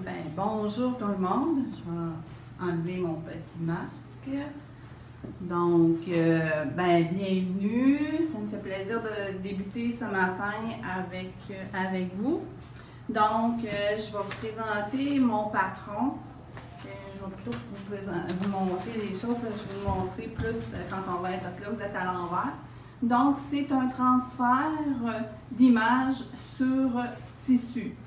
Ben, bonjour tout le monde. Je vais enlever mon petit masque. Donc, bienvenue. Ça me fait plaisir de débuter ce matin avec vous. Donc, je vais vous présenter mon patron. Je vais plutôt vous montrer les choses. Je vais vous montrer plus quand on va être, parce que là, vous êtes à l'envers. Donc, c'est un transfert d'image sur tissu.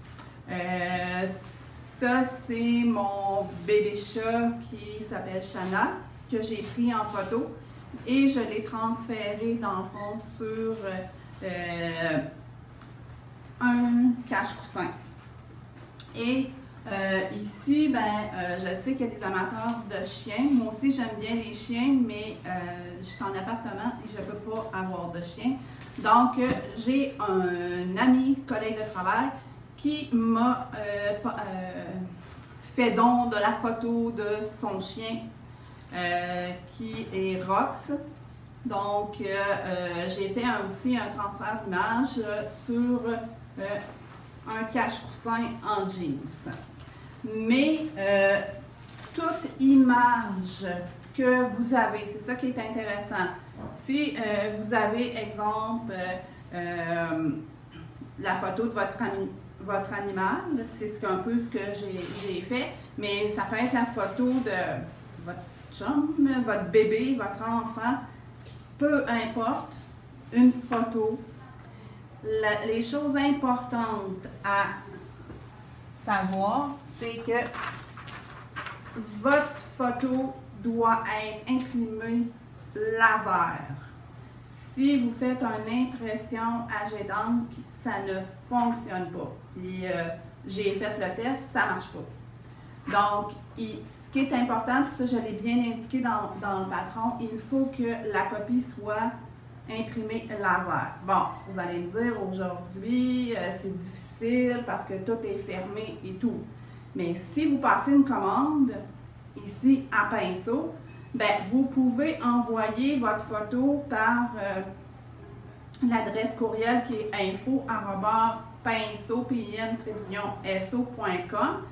Ça, c'est mon bébé chat qui s'appelle Shana, que j'ai pris en photo et je l'ai transféré dans le fond sur un cache-coussin. Et ici, je sais qu'il y a des amateurs de chiens. Moi aussi, j'aime bien les chiens, mais je suis en appartement et je ne peux pas avoir de chien. Donc, j'ai un ami, collègue de travail, qui m'a fait don de la photo de son chien, qui est Rox. Donc, j'ai fait aussi un transfert d'image sur un cache-coussin en jeans. Mais toute image que vous avez, c'est ça qui est intéressant. Si vous avez, exemple, la photo de votre animal, c'est un peu ce que j'ai fait, mais ça peut être la photo de votre chum, votre bébé, votre enfant, peu importe, une photo. Les choses importantes à savoir, c'est que votre photo doit être imprimée laser. Si vous faites une impression à jet d'encre, ça ne fonctionne pas. Puis j'ai fait le test, ça ne marche pas. Donc, ce qui est important, ça je l'ai bien indiqué dans le patron, il faut que la copie soit imprimée laser. Bon, vous allez me dire aujourd'hui, c'est difficile parce que tout est fermé et tout. Mais si vous passez une commande ici à pinceau, vous pouvez envoyer votre photo par l'adresse courriel qui est info@pinceau.com.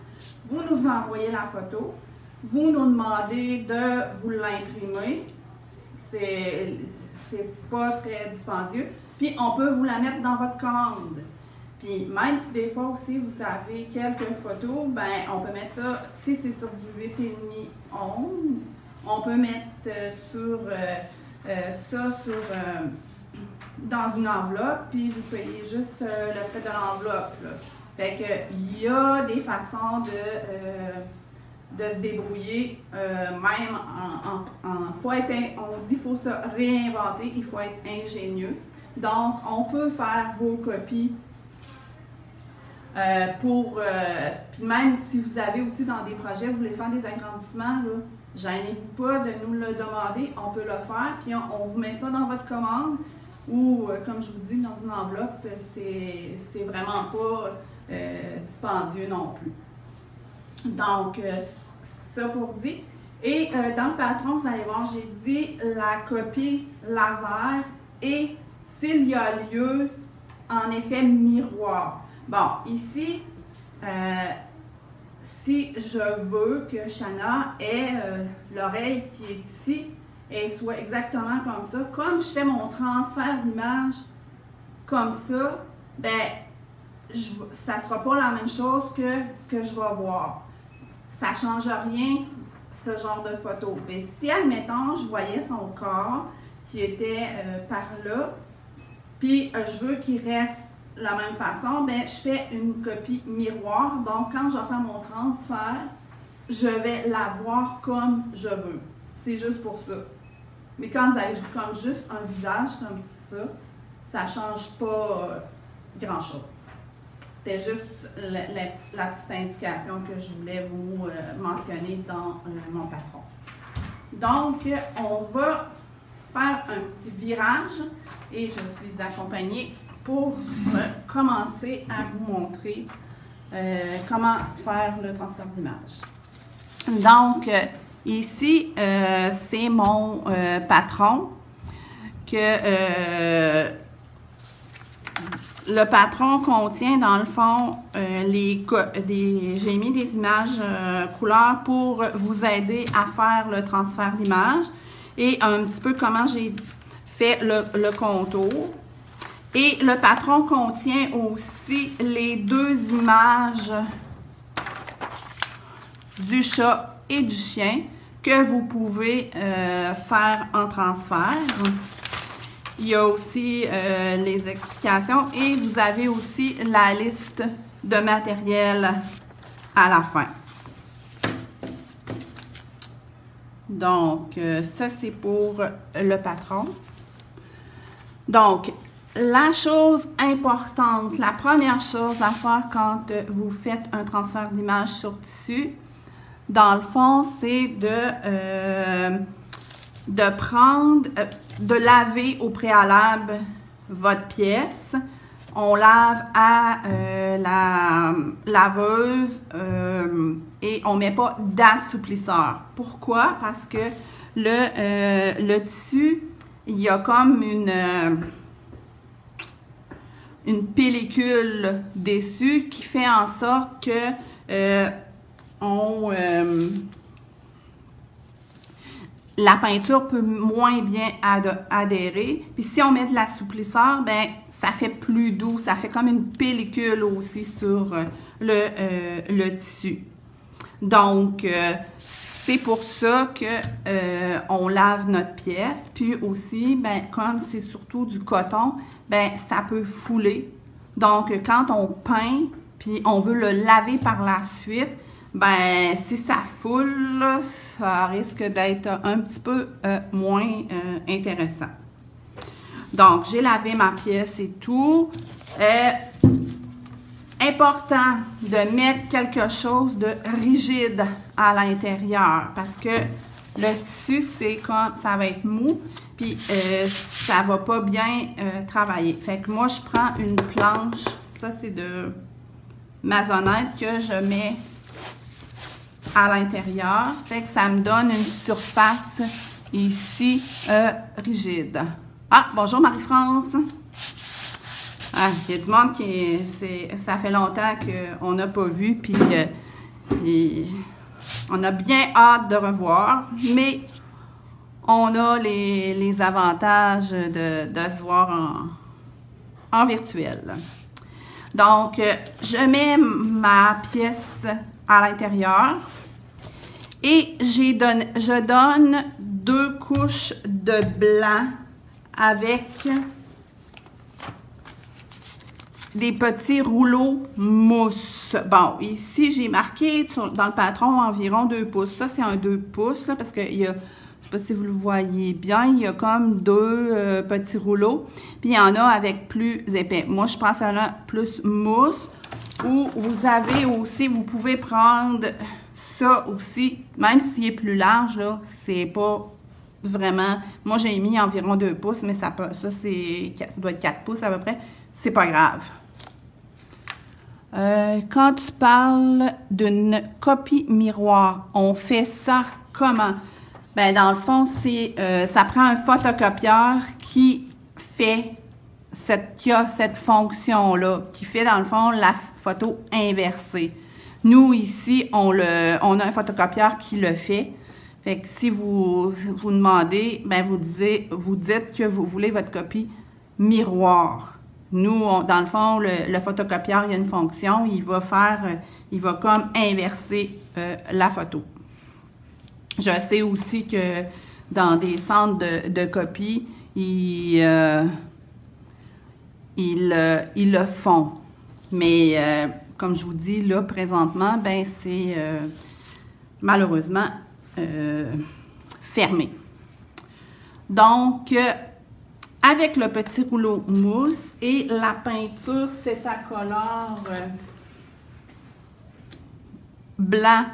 Vous nous envoyez la photo, vous nous demandez de vous l'imprimer. C'est pas très dispendieux. Puis on peut vous la mettre dans votre commande. Puis même si des fois aussi vous avez quelques photos, on peut mettre ça, si c'est sur du 8,5-11, on peut mettre dans une enveloppe, puis vous payez juste le frais de l'enveloppe. Fait que il y a des façons de se débrouiller, même on dit qu'il faut se réinventer, il faut être ingénieux. Donc, on peut faire vos copies puis même si vous avez aussi dans des projets, vous voulez faire des agrandissements, gênez-vous pas de nous le demander, on peut le faire, puis on vous met ça dans votre commande ou, comme je vous dis, dans une enveloppe, c'est vraiment pas dispendieux non plus. Donc, ça pour dire. Et dans le patron, vous allez voir, j'ai dit la copie laser et s'il y a lieu en effet miroir. Bon, ici, si je veux que Shana ait l'oreille qui est ici et soit exactement comme ça, comme je fais mon transfert d'image comme ça, ça ne sera pas la même chose que ce que je vais voir. Ça ne change rien, ce genre de photo. Mais si, admettons, je voyais son corps qui était par là, puis je veux qu'il reste de la même façon, je fais une copie miroir. Donc, quand je vais faire mon transfert, je vais la voir comme je veux. C'est juste pour ça. Mais quand vous avez comme juste un visage comme ça, ça ne change pas grand-chose. C'était juste la petite indication que je voulais vous mentionner dans mon patron. Donc, on va faire un petit virage et je suis accompagnée pour commencer à vous montrer comment faire le transfert d'image. Donc, ici, c'est mon patron que le patron contient, dans le fond, j'ai mis des images couleurs pour vous aider à faire le transfert d'image et un petit peu comment j'ai fait le contour. Et le patron contient aussi les 2 images du chat et du chien que vous pouvez faire en transfert. Il y a aussi les explications et vous avez aussi la liste de matériel à la fin. Donc, ça c'est pour le patron. Donc, la chose importante, la première chose à faire quand vous faites un transfert d'image sur tissu, dans le fond, c'est de laver au préalable votre pièce. On lave à la laveuse et on ne met pas d'assouplisseur. Pourquoi? Parce que le tissu, il y a comme une pellicule dessus qui fait en sorte que la peinture peut moins bien adhérer. Puis si on met de l'assouplisseur, ben ça fait plus doux, ça fait comme une pellicule aussi sur le tissu. Donc, c'est pour ça que on lave notre pièce. Puis aussi, ben comme c'est surtout du coton, ben ça peut fouler. Donc, quand on peint, puis on veut le laver par la suite, ben si ça foule, là, ça risque d'être un petit peu moins intéressant. Donc, j'ai lavé ma pièce et tout. Important de mettre quelque chose de rigide à l'intérieur parce que le tissu, c'est comme ça va être mou, puis ça va pas bien travailler. Fait que moi, je prends une planche, ça c'est de maçonnette que je mets à l'intérieur. Fait que ça me donne une surface ici rigide. Ah, bonjour Marie-France! Ah, il y a du monde ça fait longtemps qu'on n'a pas vu, puis on a bien hâte de revoir, mais on a les avantages de se voir en virtuel. Donc, je mets ma pièce à l'intérieur et je donne 2 couches de blanc avec des petits rouleaux mousse. Bon, ici, j'ai marqué dans le patron environ 2 pouces. Ça, c'est un 2 pouces, là, parce qu'il y a, je ne sais pas si vous le voyez bien, il y a comme 2 petits rouleaux. Puis, il y en a avec plus épais. Moi, je prends celle-là plus mousse. Ou vous avez aussi, vous pouvez prendre ça aussi, même s'il est plus large, là, c'est pas vraiment... Moi, j'ai mis environ 2 pouces, mais ça doit être 4 pouces à peu près. C'est pas grave. Quand tu parles d'une copie miroir, on fait ça comment? Ben dans le fond, ça prend un photocopieur qui a cette fonction-là, qui fait dans le fond la photo inversée. Nous, ici, on a un photocopieur qui le fait. Fait que si vous demandez, ben vous dites que vous voulez votre copie miroir. Nous, dans le fond, le photocopieur, il y a une fonction, il va comme inverser la photo. Je sais aussi que dans des centres de copie, ils le font. Mais comme je vous dis, là, présentement, ben c'est malheureusement fermé. Donc, avec le petit rouleau mousse et la peinture Cetacolor blanc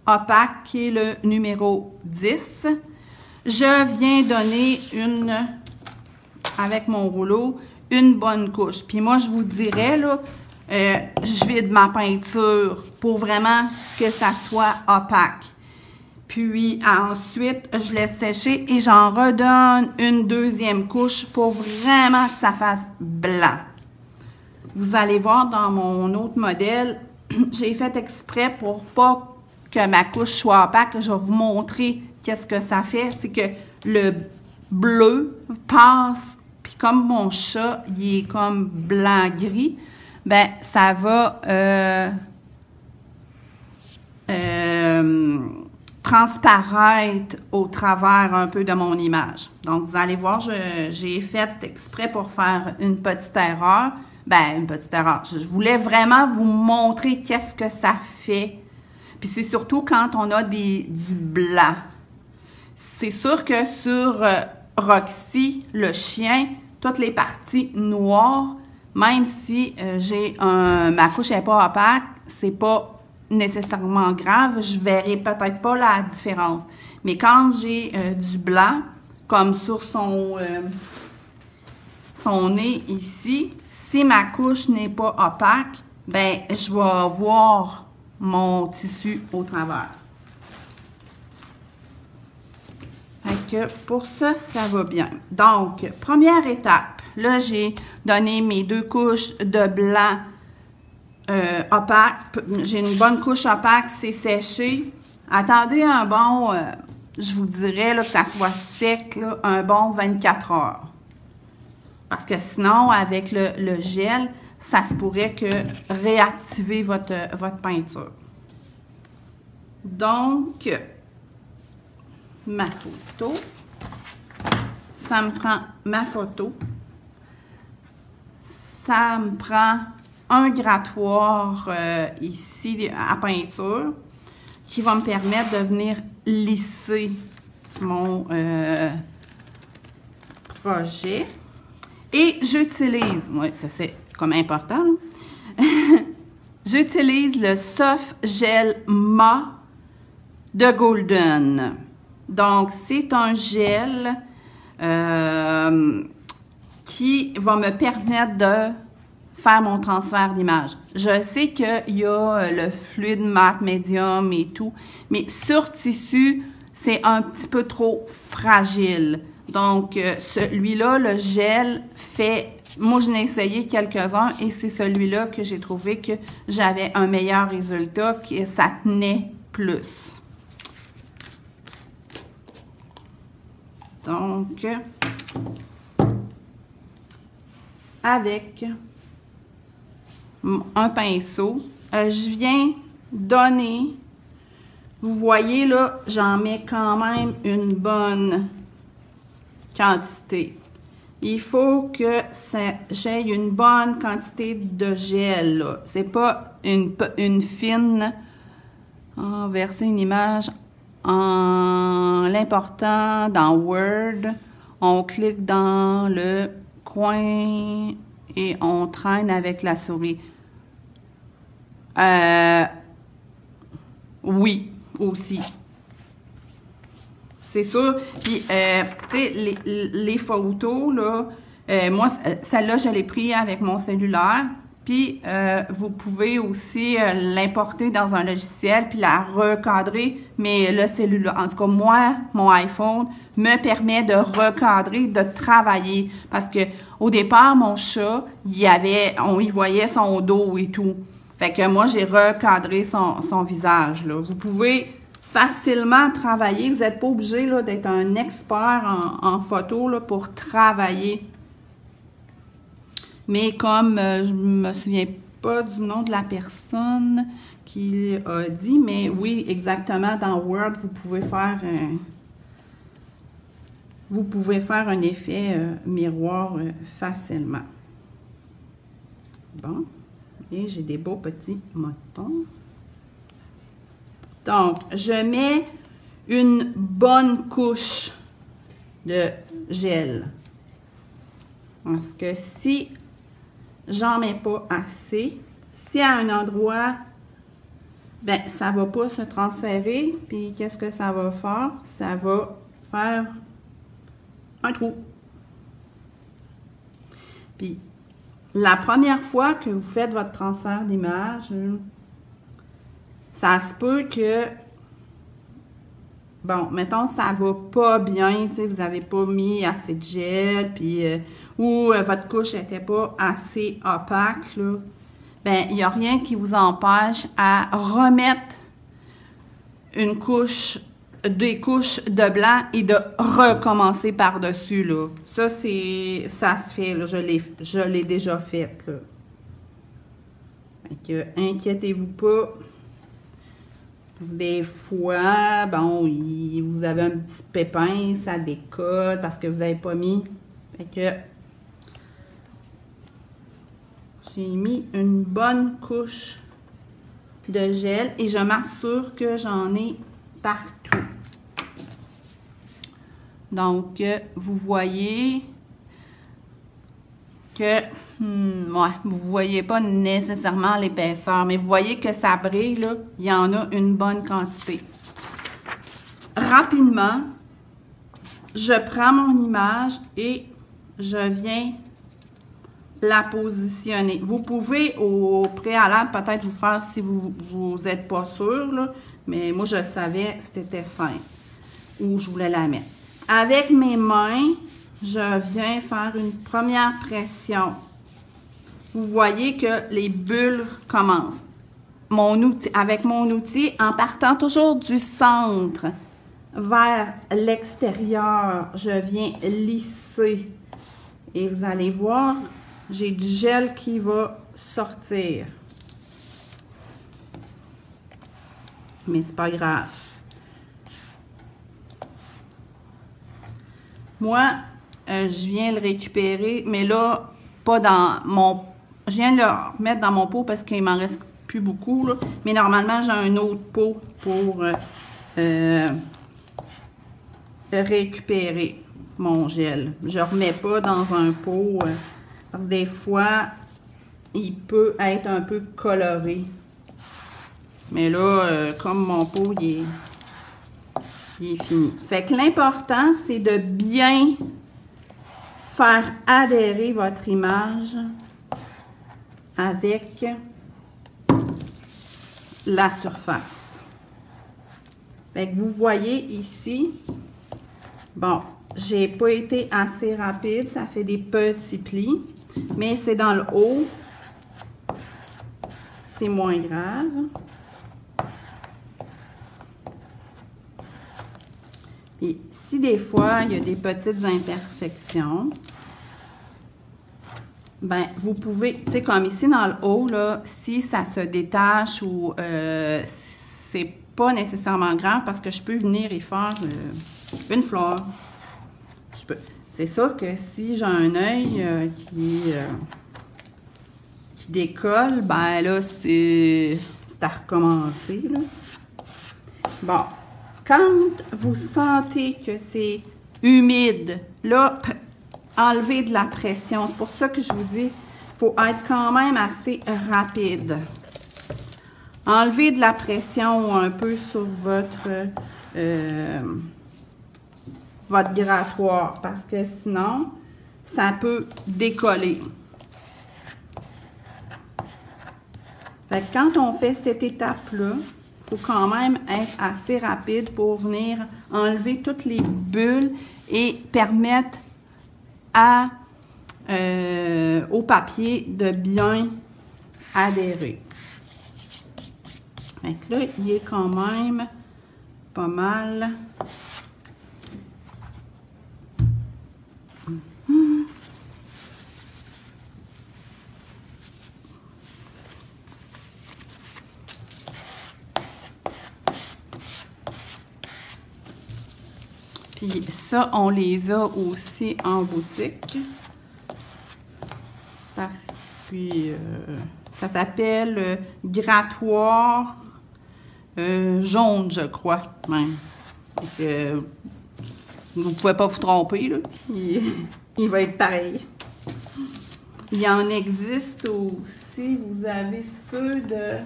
opaque qui est le numéro 10, je viens donner avec mon rouleau, une bonne couche. Puis moi, je vous dirais, là, je vide ma peinture pour vraiment que ça soit opaque. Puis ensuite, je laisse sécher et j'en redonne une 2e couche pour vraiment que ça fasse blanc. vous allez voir dans mon autre modèle, j'ai fait exprès pour pas que ma couche soit opaque. Je vais vous montrer qu'est-ce que ça fait. C'est que le bleu passe, puis comme mon chat, il est comme blanc-gris, ben ça va transparaître au travers un peu de mon image. Donc, vous allez voir, j'ai fait exprès pour faire une petite erreur. Ben, une petite erreur. Je voulais vraiment vous montrer qu'est-ce que ça fait. Puis c'est surtout quand on a du blanc. C'est sûr que sur Roxy, le chien, toutes les parties noires, même si ma couche n'est pas opaque, c'est pas nécessairement grave, je verrai peut-être pas la différence. Mais quand j'ai du blanc, comme sur son nez ici, si ma couche n'est pas opaque, ben je vais voir mon tissu au travers. Fait que pour ça, ça va bien. Donc, première étape, là j'ai donné mes 2 couches de blanc opaque. J'ai une bonne couche opaque, c'est séché. Attendez un bon, je vous dirais là, que ça soit sec, là, un bon 24 heures. Parce que sinon, avec le gel, ça se pourrait que réactiver votre peinture. Donc, ma photo. Ça me prend ma photo. Ça me prend un grattoir ici à peinture qui va me permettre de venir lisser mon projet. Et j'utilise, oui, ça c'est comme important, j'utilise le Soft Gel Ma de Golden. Donc, c'est un gel qui va me permettre de faire mon transfert d'image. Je sais qu'il y a le fluide mat médium et tout, mais sur tissu, c'est un petit peu trop fragile. Donc, celui-là, le gel fait... Moi, je n'ai essayé quelques-uns et c'est celui-là que j'ai trouvé que j'avais un meilleur résultat, que ça tenait plus. Donc, avec un pinceau, je viens donner, vous voyez là, j'en mets quand même une bonne quantité. Il faut que j'ai une bonne quantité de gel là. C'est pas une fine. Verser une image en l'important dans Word. On clique dans le coin et on traîne avec la souris. Oui, aussi. C'est sûr. Puis, tu sais, les photos, là, moi, celle-là, je l'ai prise avec mon cellulaire. Puis, vous pouvez aussi l'importer dans un logiciel puis la recadrer. Mais le cellulaire, en tout cas, moi, mon iPhone me permet de recadrer, de travailler. Parce que au départ, mon chat, on y voyait son dos et tout. Fait que moi, j'ai recadré son visage, là. Vous pouvez facilement travailler. Vous n'êtes pas obligé d'être un expert en photo là, pour travailler. Mais comme je me souviens pas du nom de la personne qui a dit, mais oui, exactement, dans Word, vous pouvez faire un effet miroir facilement. Bon, et j'ai des beaux petits moutons. Donc, je mets une bonne couche de gel. Parce que si j'en mets pas assez, si à un endroit, ben, ça va pas se transférer, puis qu'est-ce que ça va faire? Ça va faire un trou. Puis, la première fois que vous faites votre transfert d'image, ça se peut que bon, mettons, ça va pas bien, tu sais, vous n'avez pas mis assez de gel, puis, ou votre couche n'était pas assez opaque, là, ben, il n'y a rien qui vous empêche à remettre une couche, des couches de blanc et de recommencer par-dessus, là. Ça, ça se fait, là, je l'ai déjà fait, là. Fait que, inquiétez-vous pas. Des fois, bon, vous avez un petit pépin, ça décolle parce que vous n'avez pas mis. Fait que, j'ai mis une bonne couche de gel et je m'assure que j'en ai partout. Donc, vous voyez que, ouais, vous ne voyez pas nécessairement l'épaisseur, mais vous voyez que ça brille, là, il y en a une bonne quantité. Rapidement, je prends mon image et je viens la positionner. Vous pouvez au préalable peut-être vous faire si vous n'êtes pas sûr, là, mais moi je savais c'était simple où je voulais la mettre. Avec mes mains, je viens faire une première pression. Vous voyez que les bulles commencent. Avec mon outil, en partant toujours du centre vers l'extérieur, je viens lisser. Et vous allez voir, j'ai du gel qui va sortir. Mais c'est pas grave. Moi, je viens le récupérer, mais là, pas dans mon... Je viens de le remettre dans mon pot parce qu'il m'en reste plus beaucoup, là. Mais normalement, j'ai un autre pot pour récupérer mon gel. Je ne remets pas dans un pot parce que des fois, il peut être un peu coloré. Mais là, comme mon pot, il est fini. Fait que l'important, c'est de bien faire adhérer votre image avec la surface. Fait que vous voyez ici, bon, j'ai pas été assez rapide, ça fait des petits plis, mais c'est dans le haut, c'est moins grave. Et si des fois, il y a des petites imperfections, ben vous pouvez, tu sais, comme ici dans le haut, là, si ça se détache ou c'est pas nécessairement grave parce que je peux venir y faire une fleur. Je peux. C'est sûr que si j'ai un œil qui décolle, ben là, c'est à recommencer, là. Bon. Quand vous sentez que c'est humide, là, enlevez de la pression. C'est pour ça que je vous dis, il faut être quand même assez rapide. Enlevez de la pression un peu sur votre grattoir parce que sinon, ça peut décoller. Fait que quand on fait cette étape-là, il faut quand même être assez rapide pour venir enlever toutes les bulles et permettre au papier de bien adhérer. Fait que là, il est quand même pas mal. Puis ça, on les a aussi en boutique. Parce que ça s'appelle grattoir jaune, je crois, même. Donc, vous ne pouvez pas vous tromper, là. Il va être pareil. Il en existe aussi. Vous avez ceux de...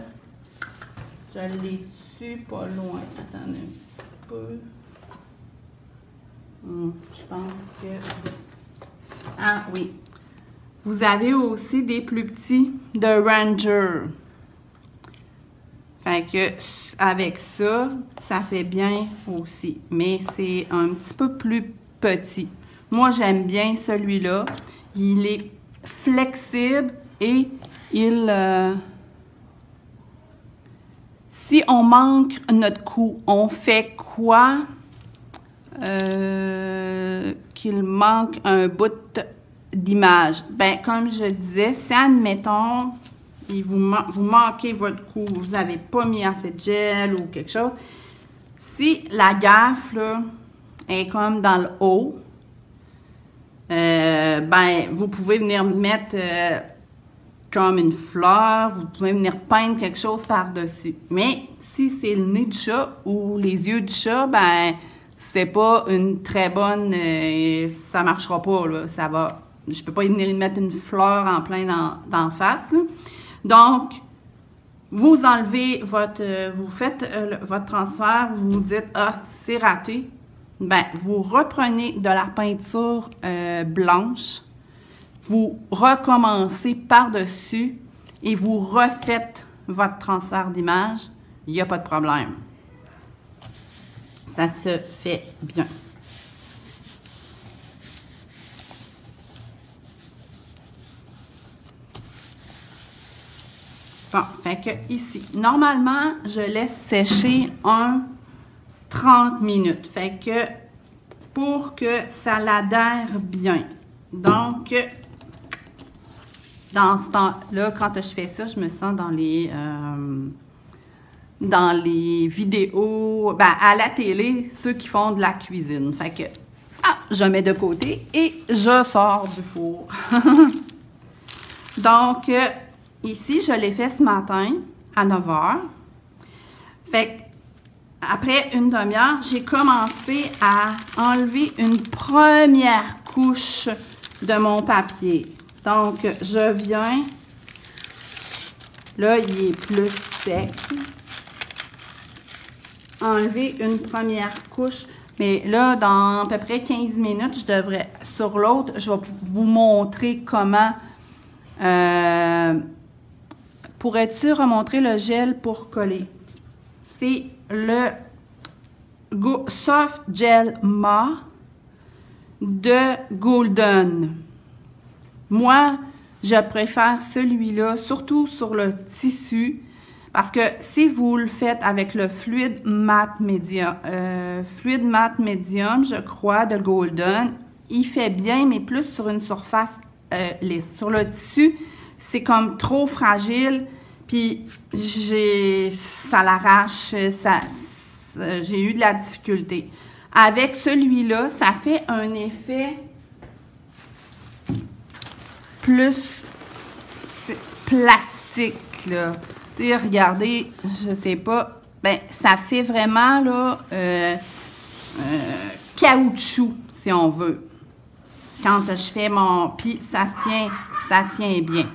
Je les tue pas loin. Attendez un petit peu. Je pense que... Ah oui. Vous avez aussi des plus petits de Ranger. Fait que avec ça, ça fait bien aussi. Mais c'est un petit peu plus petit. Moi, j'aime bien celui-là. Il est flexible et si on manque notre coup, on fait quoi? Qu'il manque un bout d'image. Ben, comme je disais, si admettons, vous manquez votre coup, vous n'avez pas mis assez de gel ou quelque chose, si la gaffe là, est comme dans le haut, ben, vous pouvez venir mettre comme une fleur, vous pouvez venir peindre quelque chose par-dessus. Mais si c'est le nez du chat ou les yeux du chat, ben, c'est pas une très bonne, ça marchera pas, là, ça va, je peux pas venir y mettre une fleur en plein d'en face, là. Donc, vous enlevez vous faites votre transfert, vous vous dites, ah, c'est raté, ben, vous reprenez de la peinture blanche, vous recommencez par-dessus et vous refaites votre transfert d'image, il n'y a pas de problème. Ça se fait bien. Bon, fait que ici, normalement, je laisse sécher 30 minutes. Fait que pour que ça l'adhère bien. Donc, dans ce temps-là, quand je fais ça, je me sens dans les vidéos, ben, à la télé, ceux qui font de la cuisine. Fait que, je mets de côté et je sors du four. Donc, ici, je l'ai fait ce matin à 9 h. Fait que, après une demi-heure, j'ai commencé à enlever une première couche de mon papier. Donc, je viens, là, il est plus sec. Enlever une première couche. Mais là, dans à peu près 15 minutes, je devrais, sur l'autre, je vais vous montrer comment. Pourrais-tu remontrer le gel pour coller? C'est le Soft Gel Ma de Golden. Moi, je préfère celui-là, surtout sur le tissu, parce que si vous le faites avec le Fluid Matte Medium, je crois, de Golden, il fait bien, mais plus sur une surface lisse. Sur le tissu, c'est comme trop fragile, puis ça l'arrache, j'ai eu de la difficulté. Avec celui-là, ça fait un effet plus plastique, là. Tu sais, regardez, je sais pas, ben, ça fait vraiment, là, caoutchouc, si on veut. Quand je fais mon... Puis, ça tient bien.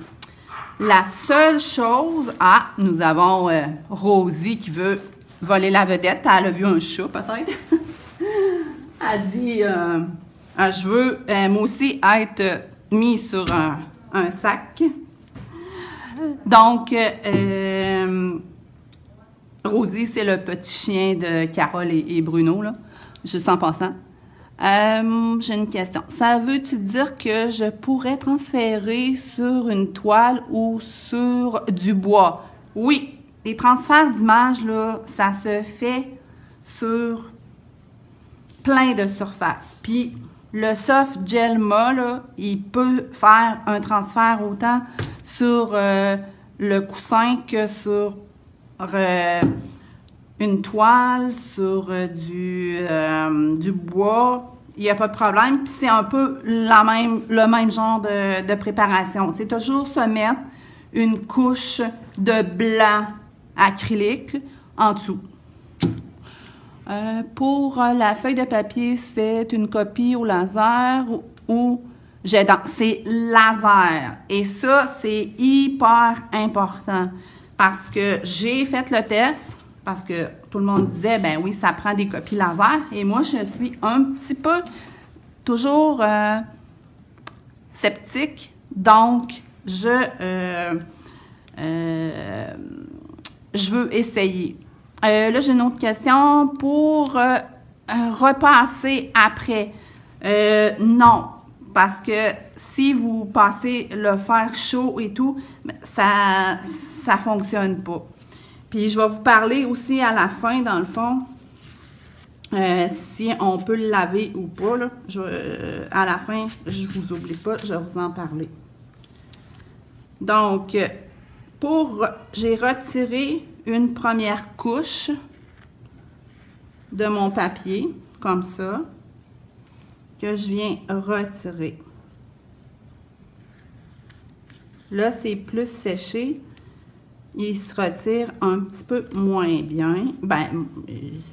La seule chose... Ah, nous avons Rosie qui veut voler la vedette. Elle a vu un chat, peut-être. Elle dit, je veux, moi aussi, être mis sur un sac. Donc, Rosie, c'est le petit chien de Carole et Bruno, là, juste en passant. J'ai une question. Ça veut-tu dire que je pourrais transférer sur une toile ou sur du bois? Oui, les transferts d'images, là, ça se fait sur plein de surfaces. Puis, le Soft Gel Ma, là, il peut faire un transfert autant sur le coussin que sur une toile, sur du bois. Il n'y a pas de problème. Puis c'est un peu le même genre de préparation. C'est toujours se mettre une couche de blanc acrylique en dessous. Pour la feuille de papier, c'est une copie au laser ou jet d'encre. C'est laser. Et ça, c'est hyper important parce que j'ai fait le test, parce que tout le monde disait, ben oui, ça prend des copies laser. Et moi, je suis un petit peu toujours sceptique. Donc, je veux essayer. Là, j'ai une autre question. Pour repasser après, non. Parce que si vous passez le fer chaud et tout, ça fonctionne pas. Puis, je vais vous parler aussi à la fin, dans le fond, si on peut le laver ou pas. Là, à la fin, je vous oublie pas, je vais vous en parler. Donc, j'ai retiré une première couche de mon papier, comme ça, que je viens retirer. Là, c'est plus séché. Il se retire un petit peu moins bien. Ben,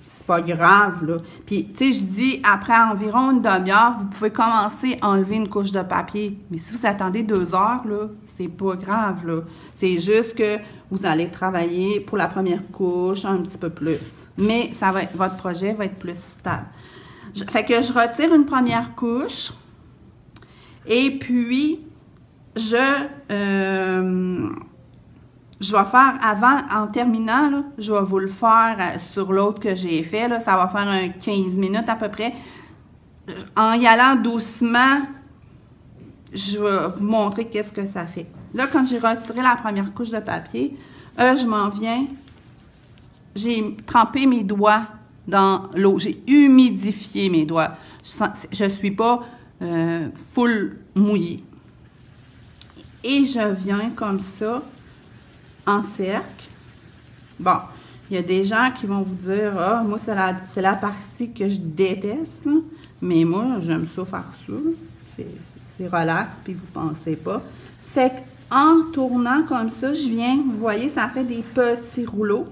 c'est pas grave, là. Puis, tu sais, je dis, après environ une demi-heure, vous pouvez commencer à enlever une couche de papier. Mais si vous attendez 2 heures, là, c'est pas grave, là. C'est juste que vous allez travailler pour la première couche un petit peu plus. Mais ça va être, votre projet va être plus stable. Fait que je retire une première couche. Et puis, je vais faire avant, en terminant, là, je vais vous le faire sur l'autre que j'ai fait. Là, ça va faire un 15 minutes à peu près. En y allant doucement, je vais vous montrer qu'est-ce que ça fait. Là, quand j'ai retiré la première couche de papier, je m'en viens. J'ai trempé mes doigts dans l'eau. J'ai humidifié mes doigts. Je ne suis pas full mouillée. Et je viens comme ça, en cercle. Bon, il y a des gens qui vont vous dire, ah, moi, c'est la partie que je déteste, là. Mais moi, j'aime ça faire ça. C'est relax, puis vous pensez pas. Fait qu'en tournant comme ça, je viens, vous voyez, ça fait des petits rouleaux.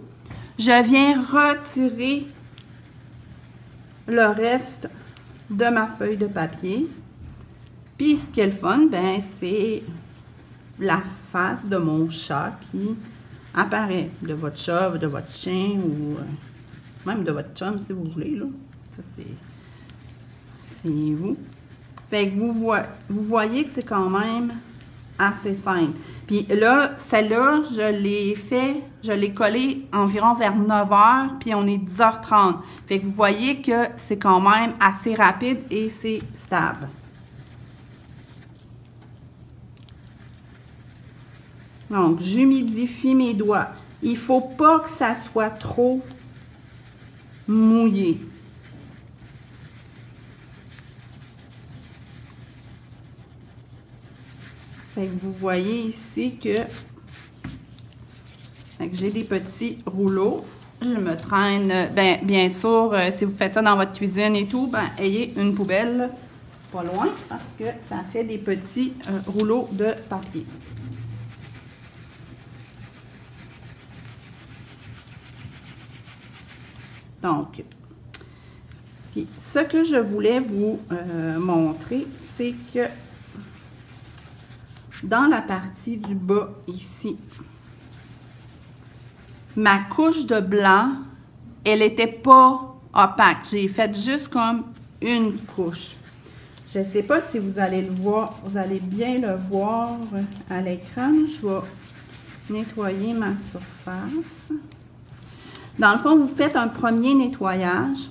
Je viens retirer le reste de ma feuille de papier. Puis, ce qui est le fun, ben, c'est la face de mon chat qui apparaît, de votre chat, de votre chien ou même de votre chum si vous voulez, là. Ça, c'est vous. Fait que vous voyez que c'est quand même assez simple. Puis là, celle-là, je l'ai collée environ vers 9 h, puis on est 10 h 30. Fait que vous voyez que c'est quand même assez rapide et c'est stable. Donc, j'humidifie mes doigts. Il ne faut pas que ça soit trop mouillé. Fait que vous voyez ici que j'ai des petits rouleaux. Je me traîne, bien sûr, si vous faites ça dans votre cuisine et tout, ayez une poubelle pas loin parce que ça fait des petits rouleaux de papier. Donc, puis ce que je voulais vous montrer, c'est que dans la partie du bas ici, ma couche de blanc, elle n'était pas opaque. J'ai fait juste comme une couche. Je ne sais pas si vous allez le voir, vous allez bien le voir à l'écran. Je vais nettoyer ma surface. Dans le fond, vous faites un premier nettoyage.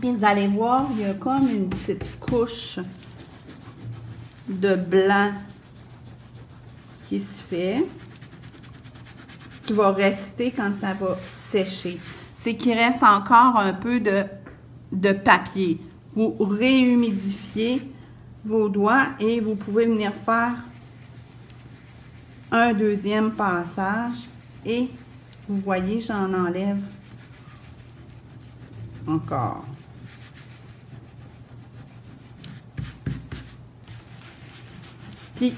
Puis vous allez voir, il y a comme une petite couche de blanc qui se fait, qui va rester quand ça va sécher. C'est qu'il reste encore un peu de papier. Vous réhumidifiez vos doigts et vous pouvez venir faire un deuxième passage et vous voyez, j'en enlève encore. Puis,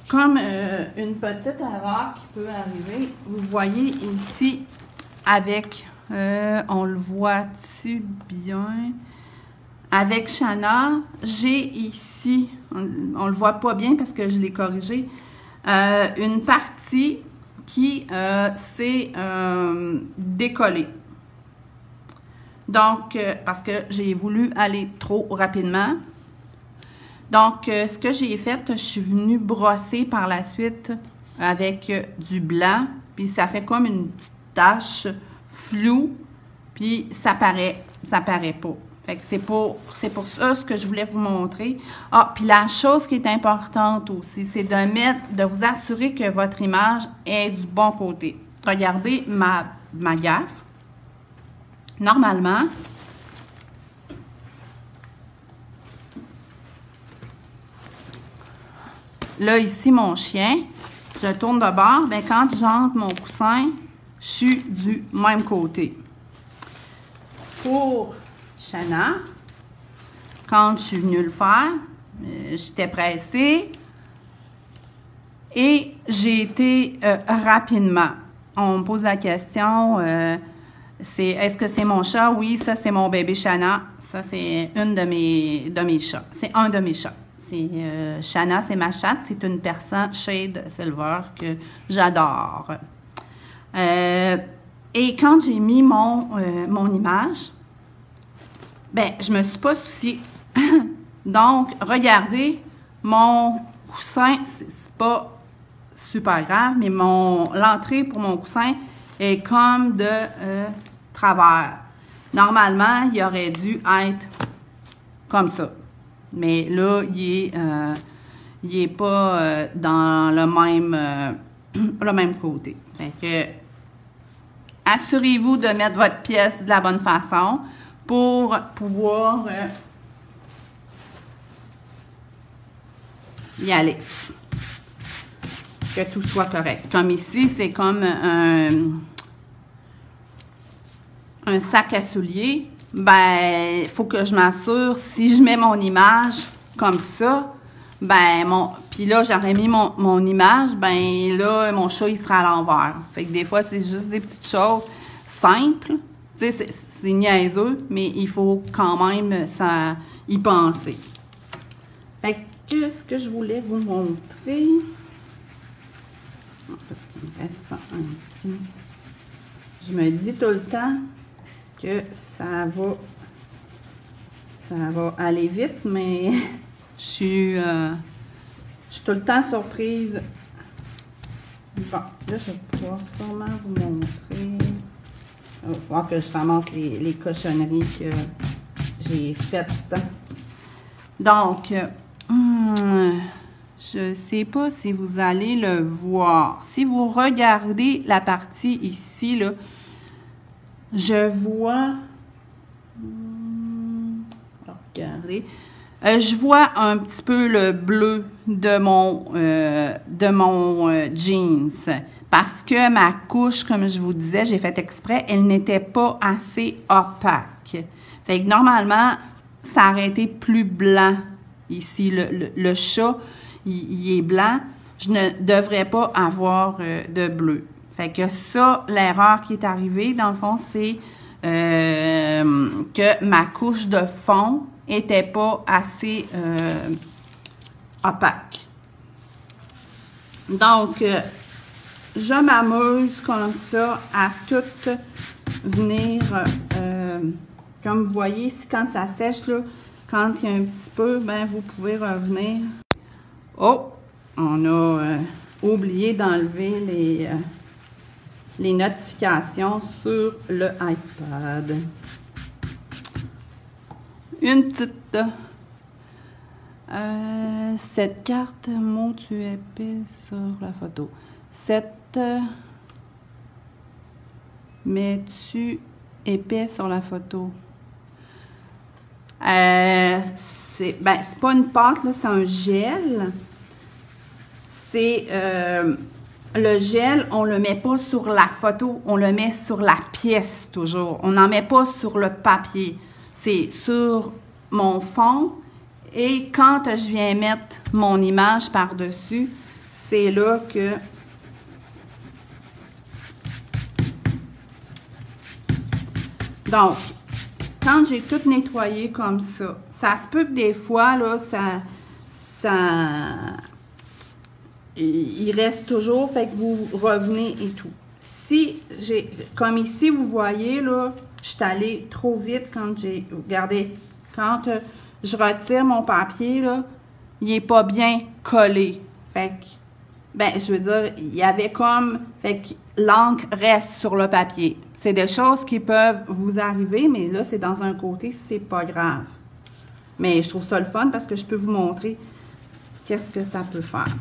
comme une petite erreur qui peut arriver, vous voyez ici, avec, on le voit-tu bien? Avec Shanna, j'ai ici, on le voit pas bien parce que je l'ai corrigé, une partie qui s'est décollée. Donc, parce que j'ai voulu aller trop rapidement. Donc, ce que j'ai fait, je suis venue brosser par la suite avec du blanc. Puis, ça fait comme une petite taches floues, puis ça paraît pas. Fait que c'est pour ça ce que je voulais vous montrer. Ah, puis la chose qui est importante aussi, c'est de vous assurer que votre image est du bon côté. Regardez ma gaffe. Normalement, là, ici, mon chien, je tourne de bord, bien, quand j'entre mon coussin, je suis du même côté. Pour Shanna, quand je suis venue le faire, j'étais pressée et j'ai été rapidement. On me pose la question, est-ce que c'est mon chat? Oui, ça c'est mon bébé Shanna. Ça c'est une de mes chats. C'est un de mes chats. Shanna, c'est ma chatte. C'est une Persan Shade Silver que j'adore. Et quand j'ai mis mon image, ben, je me suis pas souciée. Donc, regardez, mon coussin, c'est pas super grave, mais l'entrée pour mon coussin est comme de travers. Normalement, il aurait dû être comme ça. Mais là, il est pas dans le même côté. Fait que, assurez-vous de mettre votre pièce de la bonne façon pour pouvoir y aller. Que tout soit correct. Comme ici, c'est comme un sac à souliers. Ben, il faut que je m'assure, si je mets mon image comme ça, ben, puis là, j'aurais mis mon image, ben là, mon chat, il sera à l'envers. Fait que des fois, c'est juste des petites choses simples. Tu sais, c'est niaiseux, mais il faut quand même y penser. Fait que, ce que je voulais vous montrer... Parce qu'il me reste ça un petit... Je me dis tout le temps que ça va aller vite, mais je suis tout le temps surprise. Bon, là, je vais pouvoir sûrement vous montrer. Il va falloir que je ramasse les cochonneries que j'ai faites. Donc, je ne sais pas si vous allez le voir. Si vous regardez la partie ici, là, je vois... Regardez. Je vois un petit peu le bleu de mon jeans. Parce que ma couche, comme je vous disais, j'ai fait exprès, elle n'était pas assez opaque. Fait que normalement, ça aurait été plus blanc ici. Le chat, il est blanc. Je ne devrais pas avoir de bleu. Fait que ça, l'erreur qui est arrivée, dans le fond, c'est que ma couche de fond n'était pas assez opaque. Donc, je m'amuse comme ça à tout venir, comme vous voyez, ici, quand ça sèche, là, quand il y a un petit peu, ben vous pouvez revenir. Oh, on a oublié d'enlever les notifications sur le iPad. Une petite... cette carte, mot tu épais sur la photo. Cette... mets-tu épais sur la photo? C'est pas une pâte, là, c'est un gel. C'est... le gel, on le met pas sur la photo, on le met sur la pièce toujours. On n'en met pas sur le papier. C'est sur mon fond. Et quand je viens mettre mon image par-dessus, c'est là que... Donc, quand j'ai tout nettoyé comme ça, ça se peut que des fois, là, il reste toujours, fait que vous revenez et tout. Si j'ai, comme ici, vous voyez, là, je suis allée trop vite quand j'ai, regardez, quand je retire mon papier, là, il n'est pas bien collé. Fait que, ben, je veux dire, il y avait comme, fait que l'encre reste sur le papier. C'est des choses qui peuvent vous arriver, mais là, c'est dans un côté, c'est pas grave. Mais je trouve ça le fun parce que je peux vous montrer qu'est-ce que ça peut faire.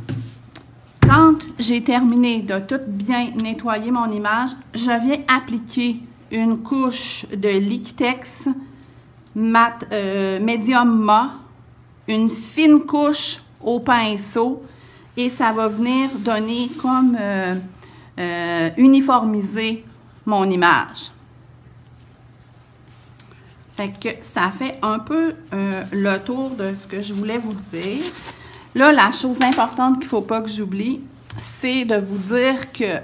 Quand j'ai terminé de tout bien nettoyer mon image, je viens appliquer une couche de Liquitex mat, médium mat, une fine couche au pinceau et ça va venir donner comme uniformiser mon image. Fait que ça fait un peu le tour de ce que je voulais vous dire. Là, la chose importante qu'il ne faut pas que j'oublie, c'est de vous dire que,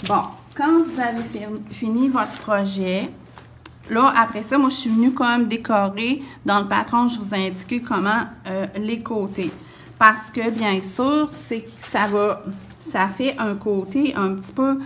bon, quand vous avez fini votre projet, là, après ça, moi, je suis venue comme décorer. Dans le patron, je vous ai indiqué comment les côtés. Parce que, bien sûr, c'est que ça fait un côté un petit peu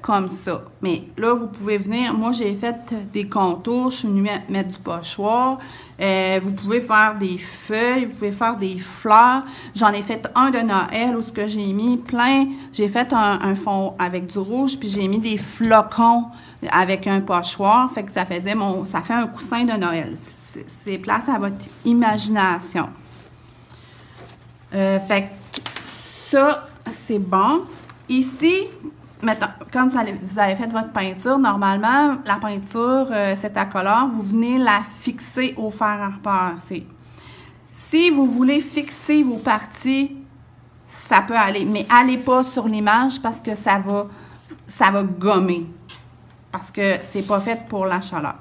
comme ça. Mais là, vous pouvez venir, moi, j'ai fait des contours, je suis venue mettre du pochoir. Vous pouvez faire des feuilles, vous pouvez faire des fleurs. J'en ai fait un de Noël où ce que j'ai mis plein, j'ai fait un fond avec du rouge, puis j'ai mis des flocons avec un pochoir, fait que ça fait un coussin de Noël. C'est place à votre imagination. Fait que ça, c'est bon. Ici, maintenant, quand vous avez fait votre peinture, normalement, la peinture, c'est à couleur, vous venez la fixer au fer à repasser. Si vous voulez fixer vos parties, ça peut aller, mais allez pas sur l'image parce que ça va gommer. Parce que c'est pas fait pour la chaleur.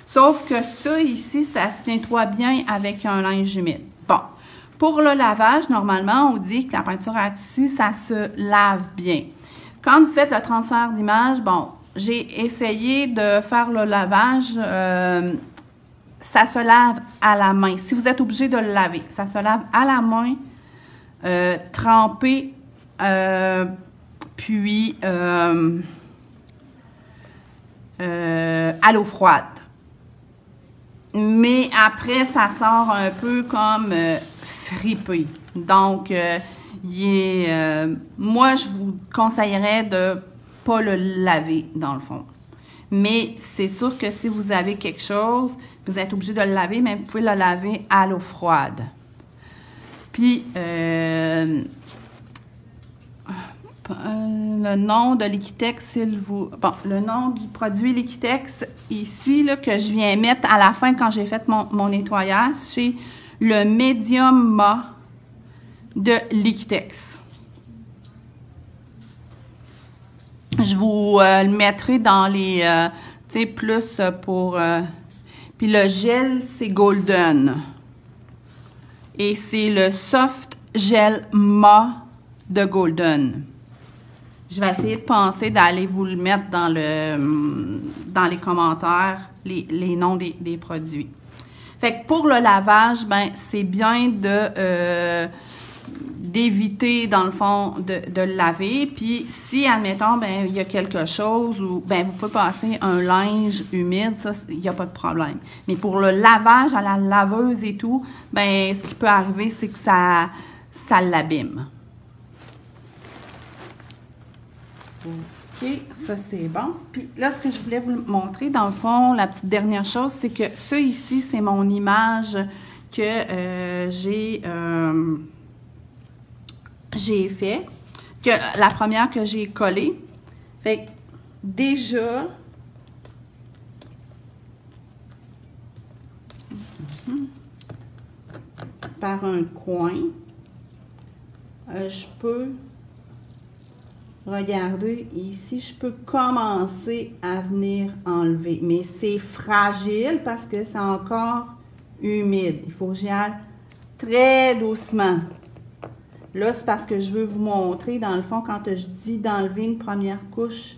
Sauf que ça, ici, ça se nettoie bien avec un linge humide. Bon. Pour le lavage, normalement, on dit que la peinture à tissu, ça se lave bien. Quand vous faites le transfert d'image, bon, j'ai essayé de faire le lavage, ça se lave à la main. Si vous êtes obligé de le laver, ça se lave à la main, trempé, puis à l'eau froide. Mais après, ça sort un peu comme fripé. Donc, moi, je vous conseillerais de ne pas le laver, dans le fond. Mais c'est sûr que si vous avez quelque chose, vous êtes obligé de le laver, mais vous pouvez le laver à l'eau froide. Puis, le nom de Liquitex, le nom du produit Liquitex, ici, là, que je viens mettre à la fin quand j'ai fait mon nettoyage, c'est le Medium mat de Liquitex. Je vous le mettrai dans les, tu sais, plus pour... puis le gel, c'est Golden. Et c'est le Soft Gel mat de Golden. Je vais essayer de penser d'aller vous le mettre dans les commentaires, les noms des produits. Fait que pour le lavage, ben c'est bien d'éviter, dans le fond, de le laver. Puis si, admettons, ben il y a quelque chose où ben vous pouvez passer un linge humide, ça, il n'y a pas de problème. Mais pour le lavage à la laveuse et tout, ben ce qui peut arriver, c'est que ça l'abîme. OK, ça c'est bon. Puis là, ce que je voulais vous montrer, dans le fond, la petite dernière chose, c'est que ça ici, c'est mon image que j'ai fait, que la première que j'ai collée. Fait que déjà, par un coin, je peux... Regardez, ici, je peux commencer à venir enlever. Mais c'est fragile parce que c'est encore humide. Il faut que j'y aille très doucement. Là, c'est parce que je veux vous montrer, dans le fond, quand je dis d'enlever une première couche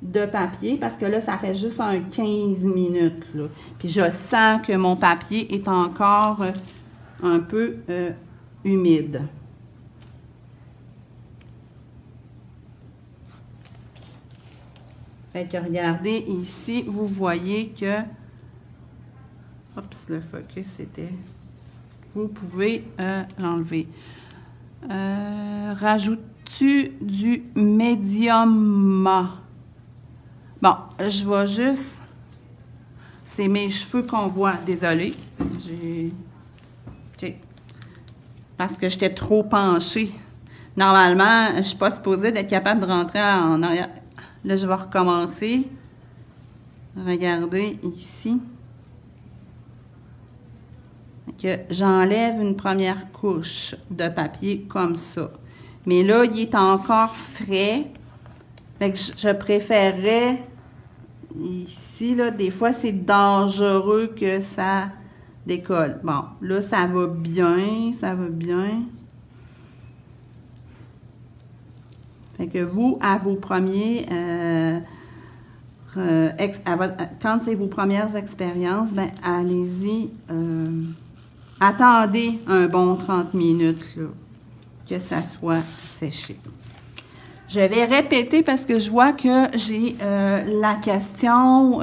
de papier, parce que là, ça fait juste un 15 minutes, là. Puis je sens que mon papier est encore un peu humide. Fait que regardez ici, vous voyez que, oups, le focus c'était, vous pouvez l'enlever. veux-tu du médium? Bon, je vais juste... C'est mes cheveux qu'on voit. Désolée. OK. Parce que j'étais trop penchée. Normalement, je ne suis pas supposée d'être capable de rentrer en arrière. Là, je vais recommencer. Regardez ici. J'enlève une première couche de papier comme ça. Mais là, il est encore frais. Fait que je préférerais ici, là, des fois, c'est dangereux que ça décolle. Bon, là, ça va bien, ça va bien. Fait que vous, à vos premiers, quand c'est vos premières expériences, ben allez-y, attendez un bon 30 minutes, là, que ça soit séché. Je vais répéter parce que je vois que j'ai la question.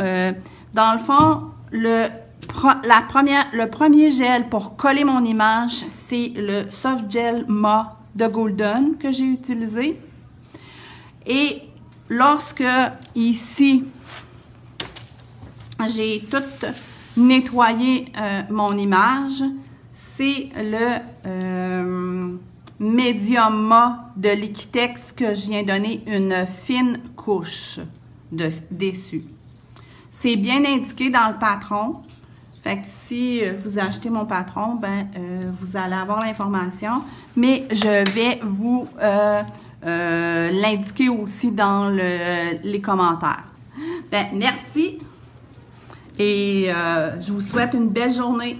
Dans le fond, le premier gel pour coller mon image, c'est le Soft Gel Ma de Golden que j'ai utilisé. Et lorsque ici, j'ai tout nettoyé mon image, c'est le Medium Ma de Liquitex que je viens donner une fine couche dessus. C'est bien indiqué dans le patron. Fait que si vous achetez mon patron, ben vous allez avoir l'information. Mais je vais vous l'indiquer aussi dans les commentaires. Ben merci et je vous souhaite une belle journée.